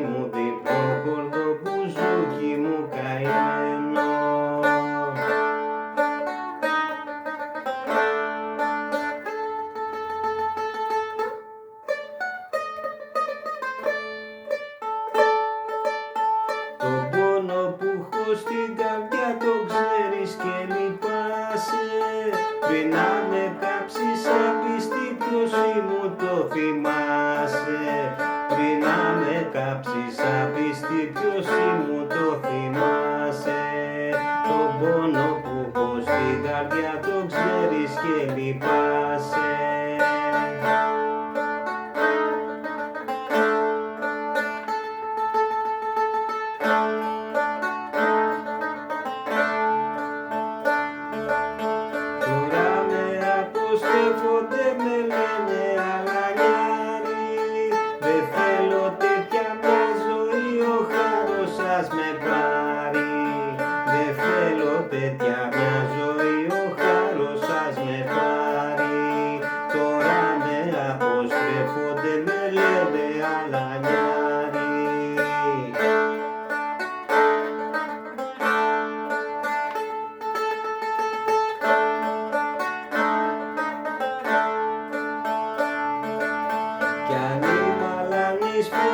μου διπλό κορδό μπουζούκι μου καημένο. Τον πόνο που έχω στην καρδιά το ξέρεις και λυπάσαι. Πριν να με κάψεις απίστη ποιος ήμουν το θυμάσαι. Πριν να με κάψεις απίστη ποιος ήμουν το θυμάσαι. Τον πόνο που έχω στην καρδιά το ξέρεις και λυπάσαι. Στέφονται με λένε αλανιάρι. Δεν θέλω τέτοια μια ζωή, ο χάρος σας με πάρει. Δεν θέλω τέτοια μια ζωή, ο χάρος σας με πάρει. Τώρα με αποστρέφονται με λένε αλανιάρι. Κι αν είμαι αλανής που